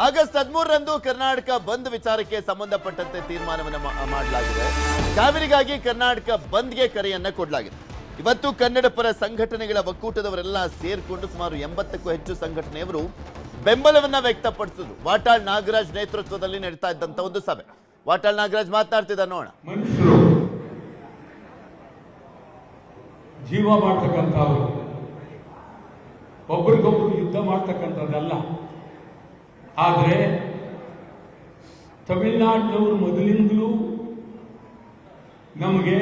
August 13ರಂದು Karnataka bandh ವಿಚಾರಕ್ಕೆ ಸಂಬಂಧಪಟ್ಟಂತೆ ತೀರ್ಮಾನವನ್ನು ಮಾಡಲಾಗಿದೆ. ಕಾವೇರಿಗಾಗಿ ಕರ್ನಾಟಕ ಬಂದ್ಗೆ ಕರೆಯನ್ನ ಕೊಡಲಾಗಿದೆ. ಇವತ್ತು ಕನ್ನಡ ಪರ ಸಂಘಟನೆಗಳ ಒಕ್ಕೂಟದವರೆಲ್ಲ ಸೇರ್ಕೊಂಡು ಸುಮಾರು 80ಕ್ಕೂ ಹೆಚ್ಚು ಸಂಘಟನೆಯವರು ಬೆಂಬಲವನ್ನ ವ್ಯಕ್ತಪಡಿಸಿದ್ರು. ವಾಟಾಳ್ ನಾಗರಾಜ್ ನೇತೃತ್ವದಲ್ಲಿ ನಡೀತಾ ಇದ್ದಂತ ಒಂದು ಸಭೆ. ವಾಟಾಳ್ ನಾಗರಾಜ್ ಮಾತನಾಡ್ತಿದ್ದಾರೆ, ನೋಡೋಣ. ಮನುಷ್ಯರು ಜೀವ ಮಾಡ್ತಕ್ಕಂಥವ್ರು, ಒಬ್ರಿಗೊಬ್ರು ಯುದ್ಧ ಮಾಡ್ತಕ್ಕಂಥದ್ದಲ್ಲ. ಆದರೆ ತಮಿಳುನಾಡಿನವರು ಮೊದಲಿಂದಲೂ ನಮಗೆ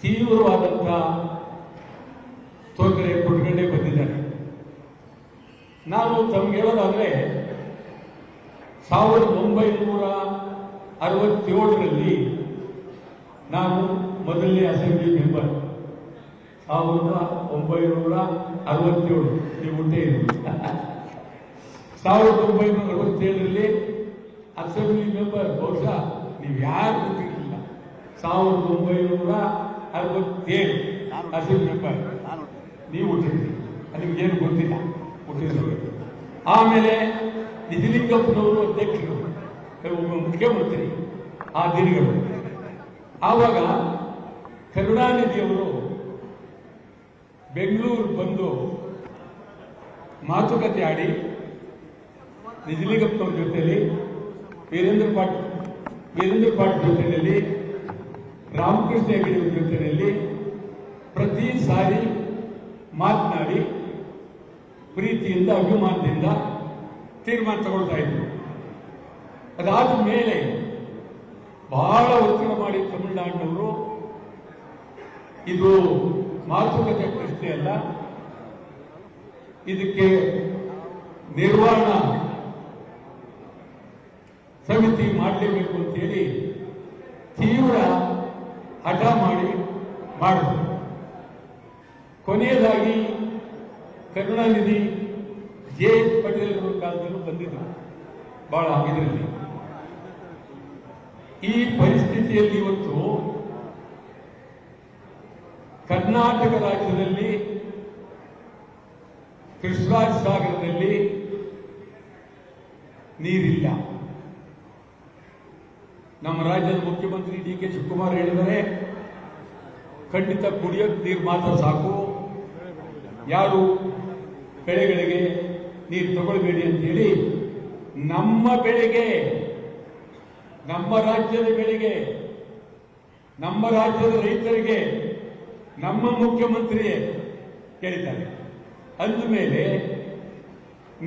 ತೀವ್ರವಾದಂಥ ತೊಂದರೆ ಕೊಟ್ಕೊಂಡೇ ಬಂದಿದ್ದಾರೆ. ನಾನು ತಮಗೆ ಹೇಳೋದಾದ್ರೆ 1967ರಲ್ಲಿ ನಾನು ಮೊದಲನೇ ಅಸೆಂಬ್ಲಿ ಮೆಂಬರ್. 1967 ನೀವು ಹುಟ್ಟೇ ಇರಲಿ. 1967ರಲ್ಲಿ ಅಸೆಂಬ್ಲಿ ಮೆಂಬರ್. ಬಹುಶಃ ನೀವು ಯಾರು ಗೊತ್ತಿರಲಿಲ್ಲ. 1967 ಅಸೆಂಬ್ಲಿ ಮೆಂಬರ್ ನೀವು ಹುಟ್ಟಿದ್ರಿ, ನಿಮ್ಗೇನು ಗೊತ್ತಿಲ್ಲ ಹುಟ್ಟಿದ್ರು. ಆಮೇಲೆ ನಿಜಲಿಂಗಪ್ಪನವರು ಅಧ್ಯಕ್ಷರು, ಮುಖ್ಯಮಂತ್ರಿ ಆ ದಿನಗಳು. ಆವಾಗ ಕರುಣಾನಿಧಿಯವರು ಬೆಂಗಳೂರು ಬಂದು ಮಾತುಕತೆ ಆಡಿ ನಿಜಲಿಂಗಪ್ಪನವ್ರ ಜೊತೆಯಲ್ಲಿ, ವೀರೇಂದ್ರ ಪಾಟೀಲ್ ಜೊತೆಯಲ್ಲಿ, ರಾಮಕೃಷ್ಣ ಹೆಗಡೆಯವರ ಜೊತೆಯಲ್ಲಿ ಪ್ರತಿ ಸಾರಿ ಮಾತನಾಡಿ ಪ್ರೀತಿಯಿಂದ ಅಭಿಮಾನದಿಂದ ತೀರ್ಮಾನ ತಗೊಳ್ತಾ ಇದ್ರು. ಅದಾದ ಮೇಲೆ ಬಹಳ ಒತ್ತಡ ಮಾಡಿ ತಮಿಳುನಾಡಿನವರು ಇದು ಮಾತುಕತೆ ಪ್ರಶ್ನೆ ಅಲ್ಲ, ಇದಕ್ಕೆ ನಿರ್ವಹಣಾ ಸಮಿತಿ ಮಾಡಲೇಬೇಕು ಅಂತೇಳಿ ತೀವ್ರ ಹಠ ಮಾಡಿದ್ರು. ಕೊನೆಯದಾಗಿ ಕರುಣಾನಿಧಿ ಜೆ.ಎಚ್. ಪಟೇಲ್ ಅವರ ಕಾಲದಲ್ಲೂ ಬಂದಿದ್ರು ಬಹಳ ಇದರಲ್ಲಿ. ಈ ಪರಿಸ್ಥಿತಿಯಲ್ಲಿ ಇವತ್ತು ಕರ್ನಾಟಕ ರಾಜ್ಯದಲ್ಲಿ ಕೃಷ್ಣರಾಜ ಸಾಗರದಲ್ಲಿ ನೀರಿಲ್ಲ. ನಮ್ಮ ರಾಜ್ಯದ ಮುಖ್ಯಮಂತ್ರಿ ಡಿ.ಕೆ. ಶಿವಕುಮಾರ್ ಹೇಳಿದರೆ ಖಂಡಿತ ಕುಡಿಯೋಕೆ ನೀರು ಮಾತ್ರ ಸಾಕು, ಯಾರು ಬೆಳೆಗಳಿಗೆ ನೀರು ತಗೊಳ್ಬೇಡಿ ಅಂತೇಳಿ ನಮ್ಮ ಬೆಳೆಗೆ, ನಮ್ಮ ರಾಜ್ಯದ ಬೆಳೆಗೆ, ನಮ್ಮ ರಾಜ್ಯದ ರೈತರಿಗೆ ನಮ್ಮ ಮುಖ್ಯಮಂತ್ರಿ ಹೇಳಿದ್ದಾರೆ. ಅಂದಮೇಲೆ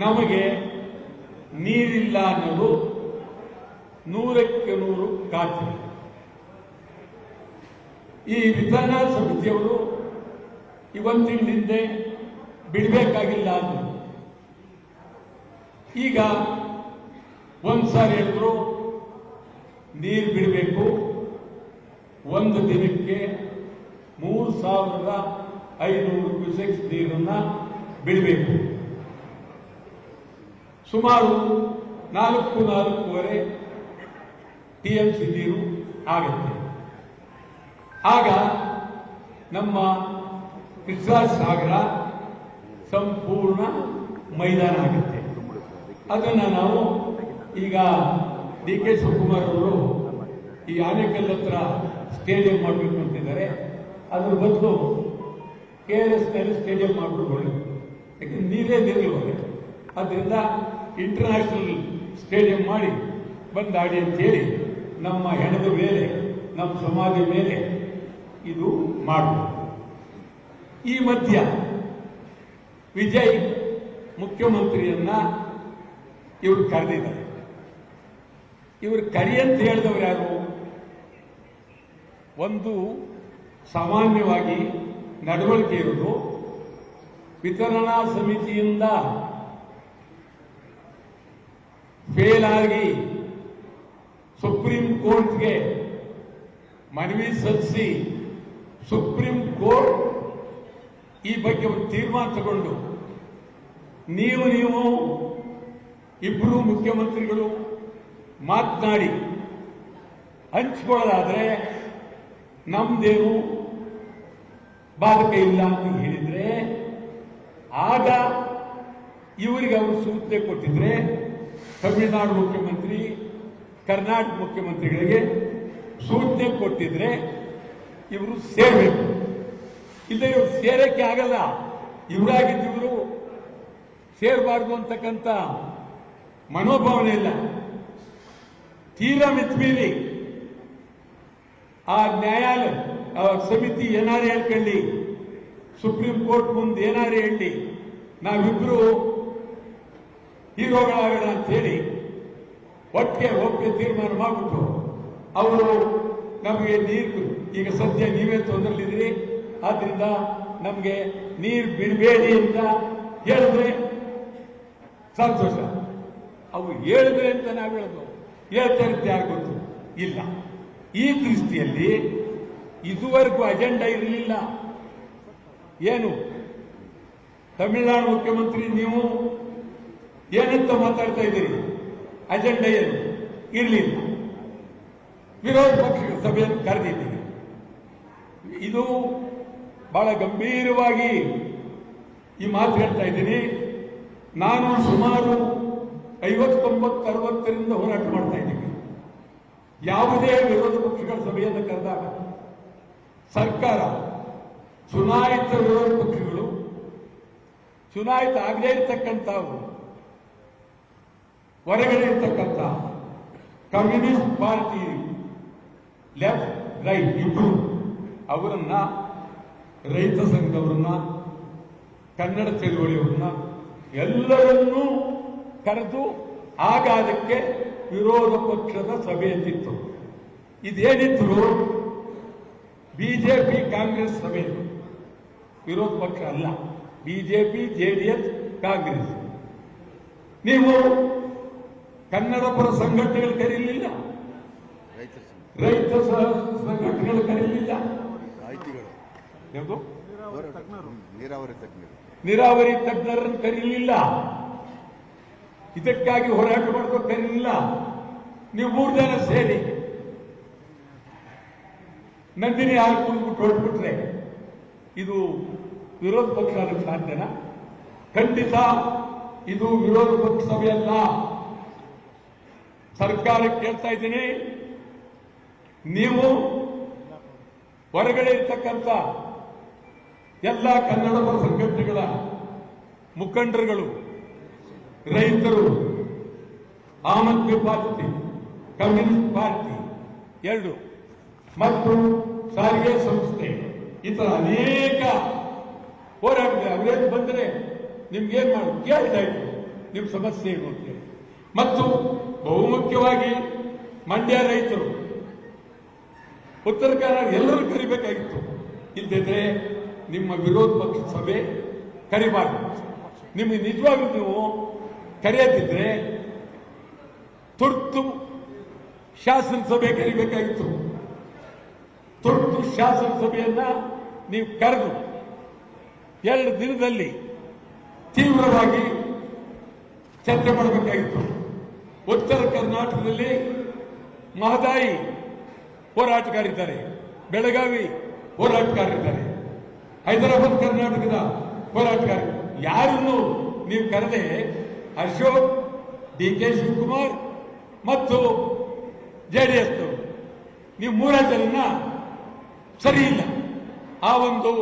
ನಮಗೆ ನೀರಿಲ್ಲ ಅನ್ನೋದು 100ಕ್ಕೆ 100 ಖಾತ್ರಿ. ಈ ವಿಧಾನ ಸಮಿತಿಯವರು ಒಂದು ತಿಂಗಳ ಹಿಂದೆ ಬಿಡಬೇಕಾಗಿಲ್ಲ ಅಂದ್ರು. ಈಗ ಒಂದ್ಸಾರಿ ಹೇಳಿದ್ರು ನೀರು ಬಿಡಬೇಕು, ಒಂದು ದಿನಕ್ಕೆ 3500 ಕ್ಯೂಸೆಕ್ಸ್ ನೀರನ್ನ ಬಿಡಬೇಕು. ಸುಮಾರು 4.5 TMC ನೀರು ಆಗುತ್ತೆ. ಆಗ ನಮ್ಮ ಕೃಷ್ಣರಾಜ ಸಾಗರ ಸಂಪೂರ್ಣ ಮೈದಾನ ಆಗುತ್ತೆ. ಅದನ್ನ ನಾವು ಈಗ ಡಿ.ಕೆ. ಶಿವಕುಮಾರ್ ಅವರು ಈ ಆನೇಕಲ್ ಹತ್ರ ಸ್ಟೇಡಿಯಂ ಮಾಡಬೇಕು ಅಂತಿದ್ದಾರೆ. ಅದ್ರ ಬದಲು KRS ನಲ್ಲಿ ಸ್ಟೇಡಿಯಂ ಮಾಡ್ಬಿಟ್ಟು ಒಳ್ಳೆಯದು, ಯಾಕಂದ್ರೆ ನೀರೇ ನೀರಿಲ್ವಲ್ಲ. ಅದರಿಂದ ಇಂಟರ್ನ್ಯಾಷನಲ್ ಸ್ಟೇಡಿಯಂ ಮಾಡಿ ಬಂದಾಡಿ ಅಂತೇಳಿ ನಮ್ಮ ಹೆಣದ ಮೇಲೆ, ನಮ್ಮ ಸಮಾಧಿ ಮೇಲೆ ಇದು ಮಾಡಬೇಕು. ಈ ಮಧ್ಯ ವಿಜಯ್ ಮುಖ್ಯಮಂತ್ರಿಯನ್ನ ಇವರು ಕರೆದಿದ್ದಾರೆ. ಇವರು ಕರಿ ಅಂತ ಹೇಳಿದವರು ಯಾರು? ಒಂದು ಸಾಮಾನ್ಯವಾಗಿ ನಡವಳಿಕೆ ಇರುವುದು, ವಿತರಣಾ ಸಮಿತಿಯಿಂದ ಫೇಲ್ ಆಗಿ ಸುಪ್ರೀಂ ಕೋರ್ಟ್ಗೆ ಮನವಿ ಸಲ್ಲಿಸಿ ಸುಪ್ರೀಂ ಕೋರ್ಟ್ ಈ ಬಗ್ಗೆ ಒಂದು ತೀರ್ಮಾನ ತಗೊಂಡು ನೀವು ಇಬ್ಬರು ಮುಖ್ಯಮಂತ್ರಿಗಳು ಮಾತನಾಡಿ ಹಂಚಿಕೊಳ್ಳೋದಾದ್ರೆ ನಮ್ದೇನು ಬಾಧಕ ಇಲ್ಲ ಅಂತ ಹೇಳಿದ್ರೆ ಆಗ ಇವರಿಗೆ ಅವರು ಸೂಚನೆ ಕೊಟ್ಟಿದ್ರೆ ತಮಿಳುನಾಡು ಮುಖ್ಯಮಂತ್ರಿ ಕರ್ನಾಟಕ ಮುಖ್ಯಮಂತ್ರಿಗಳಿಗೆ ಸೂಚನೆ ಕೊಟ್ಟಿದ್ರೆ ಇವರು ಸೇರಬೇಕು. ಇಲ್ಲ ಇವರು ಸೇರಕ್ಕೆ ಆಗಲ್ಲ. ಇವರಾಗಿದ್ದವರು ಸೇರಬಾರ್ದು ಅಂತಕ್ಕಂಥ ಮನೋಭಾವನೆ ಇಲ್ಲ. ತೀರಾ ಮಿತಿಮೀರಿ ಆ ನ್ಯಾಯಾಲಯ ಸಮಿತಿ ಏನಾರೇ ಹೇಳ್ಕೊಳ್ಳಿ, ಸುಪ್ರೀಂ ಕೋರ್ಟ್ ಮುಂದೆ ಏನಾರೇ ಹೇಳಿ, ನಾವಿಬ್ರು ಹೀರೋಗಳಾಗೋಣ ಅಂತ ಹೇಳಿ ಒಟ್ಟಿಗೆ ತೀರ್ಮಾನ ಮಾಡಿಬಿಟ್ಟು ಅವರು ನಮಗೆ ನೀರು, ಈಗ ಸದ್ಯ ನೀವೇ ತೊಂದರೆಲಿದ್ದೀರಿ, ಆದ್ರಿಂದ ನಮಗೆ ನೀರು ಬಿಡಬೇಡಿ ಅಂತ ಹೇಳಿದ್ರೆ ಸಂತೋಷ. ಅವು ಹೇಳಿದ್ರೆ ಅಂತ ನಾವು ಹೇಳೋದು, ಹೇಳ್ತಾ ಇರುತ್ತೆ ಯಾರು ಗೊತ್ತು ಇಲ್ಲ. ಈ ದೃಷ್ಟಿಯಲ್ಲಿ ಇದುವರೆಗೂ ಅಜೆಂಡಾ ಇರಲಿಲ್ಲ. ಏನು ತಮಿಳುನಾಡು ಮುಖ್ಯಮಂತ್ರಿ ನೀವು ಏನಂತ ಮಾತಾಡ್ತಾ ಇದ್ದೀರಿ? ಅಜೆಂಡಾ ಏನು ಇರಲಿಲ್ಲ. ವಿರೋಧ ಪಕ್ಷಗಳ ಸಭೆಯನ್ನು ಕರೆದಿದ್ದೀವಿ. ಇದು ಬಹಳ ಗಂಭೀರವಾಗಿ ಈ ಮಾತು ಹೇಳ್ತಾ ಇದ್ದೀನಿ. ನಾನು ಸುಮಾರು 59-60ರಿಂದ ಹೋರಾಟ ಮಾಡ್ತಾ ಇದ್ದೀವಿ. ಯಾವುದೇ ವಿರೋಧ ಪಕ್ಷಗಳ ಸಭೆಯನ್ನು ಕರೆದಾಗ ಸರ್ಕಾರ, ಚುನಾಯಿತ ವಿರೋಧ ಪಕ್ಷಗಳು, ಚುನಾಯಿತ ಆಗದೇ ಇರತಕ್ಕಂಥವು, ಹೊರಗಡೆ ಇರ್ತಕ್ಕಂಥ ಕಮ್ಯುನಿಸ್ಟ್ ಪಾರ್ಟಿ ಲೆಫ್ಟ್ ರೈಟ್ ಇಬ್ಬರು ಅವರನ್ನ, ರೈತ ಸಂಘವರನ್ನ, ಕನ್ನಡ ಚಳವಳಿಯವರನ್ನ ಎಲ್ಲರನ್ನೂ ಕರೆದು ಆಗ ಅದಕ್ಕೆ ವಿರೋಧ ಪಕ್ಷದ ಸಭೆ ಅಂತಿತ್ತು. ಇದೇನಿತ್ತು? ಬಿಜೆಪಿ ಕಾಂಗ್ರೆಸ್ ಸಭೆ, ವಿರೋಧ ಪಕ್ಷ ಅಲ್ಲ. BJP, JDS, Congress. ನೀವು ಕನ್ನಡ ಪರ ಸಂಘಟನೆಗಳು ಕರೀಲಿಲ್ಲ, ರೈತ ಸಂಘಟನೆಗಳು ಕರೀಲಿಲ್ಲ, ಯಾವುದು ನೀರಾವರಿ ತಜ್ಞರನ್ನು ಕರೀಲಿಲ್ಲ, ಇದಕ್ಕಾಗಿ ಹೋರಾಟ ಮಾಡೋದು ಕರೀಲಿಲ್ಲ. ನೀವು 3 ಜನ ಸೇರಿ ನಂದಿನಿ ಹಾಲು ಕುಡಿದ್ಬಿಟ್ಟು ಹೊರಟ್ಬಿಟ್ರೆ ಇದು ವಿರೋಧ ಪಕ್ಷ ಆಗಕ್ಕೆ ಸಾಧ್ಯನಾ? ಖಂಡಿತ ಇದು ವಿರೋಧ ಪಕ್ಷ ಸಭೆಯಲ್ಲ. ಸರ್ಕಾರಕ್ಕೆ ಕೇಳ್ತಾ ಇದ್ದೀನಿ, ನೀವು ಹೊರಗಡೆ ಇರ್ತಕ್ಕಂಥ ಎಲ್ಲ ಕನ್ನಡ ಪರ ಸಂಘಟನೆಗಳ ಮುಖಂಡರುಗಳು, ರೈತರು, Aam Aadmi party, communist party 2 ಮತ್ತು ಸಾರಿಗೆ ಸಂಸ್ಥೆ, ಈ ತರ ಅನೇಕ ಹೋರಾಟಗಳು ಅವರೇನು ಬಂದರೆ ನಿಮ್ಗೇನ್ ಮಾಡಿ ಕೇಳ್ತಾ ಇದ್ರು ನಿಮ್ ಸಮಸ್ಯೆ ಏನು ಅಂತೇಳಿ. ಮತ್ತು ಬಹುಮುಖ್ಯವಾಗಿ ಮಂಡ್ಯ ರೈತರು, ಉತ್ತರ ಕನ್ನಡ ಎಲ್ಲರೂ ಕರಿಬೇಕಾಗಿತ್ತು. ಇಲ್ಲದಿದ್ರೆ ನಿಮ್ಮ ವಿರೋಧ ಪಕ್ಷ ಸಭೆ ಕರಿಬಾರ್ದು. ನಿಮಗೆ ನಿಜವಾಗ್ಲೂ ನೀವು ಕರೆಯದಿದ್ರೆ ತುರ್ತು ಶಾಸನ ಸಭೆ ಕರಿಬೇಕಾಗಿತ್ತು. ತುರ್ತು ಶಾಸನ ಸಭೆಯನ್ನ ನೀವು ಕರೆದು 2 ದಿನದಲ್ಲಿ ತೀವ್ರವಾಗಿ ಚರ್ಚೆ ಮಾಡಬೇಕಾಗಿತ್ತು. ಉತ್ತರ ಕರ್ನಾಟಕದಲ್ಲಿ ಮಹದಾಯಿ ಹೋರಾಟಗಾರಿದ್ದಾರೆ, ಬೆಳಗಾವಿ ಹೋರಾಟಗಾರರಿದ್ದಾರೆ, ಹೈದರಾಬಾದ್ ಕರ್ನಾಟಕದ ಹೋರಾಟಗಾರ. ಯಾರನ್ನು ನೀವು ಕರೆದೆ ಅಶೋಕ್, ಡಿ.ಕೆ. ಶಿವಕುಮಾರ್ ಮತ್ತು ಜೆಡಿಎಸ್ ನೀವು 3 ಜನನ್ನ ಸರಿ ಇಲ್ಲ. ಆ ಒಂದು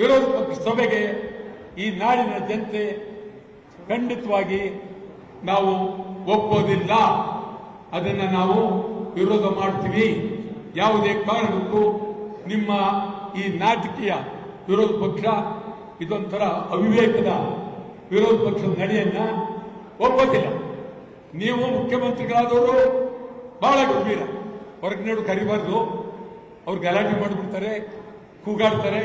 ವಿರೋಧ ಪಕ್ಷ ಸಭೆಗೆ ಈ ನಾಡಿನ ಜನತೆ ಖಂಡಿತವಾಗಿ ನಾವು ಒಪ್ಪೋದಿಲ್ಲ. ಅದನ್ನ ನಾವು ವಿರೋಧ ಮಾಡ್ತೀವಿ. ಯಾವುದೇ ಕಾರಣಕ್ಕೂ ನಿಮ್ಮ ಈ ನಾಟಕೀಯ ವಿರೋಧ ಪಕ್ಷ, ಇದೊಂಥರ ಅವಿವೇಕದ ವಿರೋಧ ಪಕ್ಷದ ನಡೆಯನ್ನ ಒಪ್ಪೋದಿಲ್ಲ. ನೀವು ಮುಖ್ಯಮಂತ್ರಿಗಳಾದವರು ಬಹಳ ಗಂಭೀರ, ಹೊರಗಿನೋಡು ಕರಿಬಾರ್ದು, ಅವ್ರು ಗಲಾಟೆ ಮಾಡಿಬಿಡ್ತಾರೆ, ಕೂಗಾಡ್ತಾರೆ,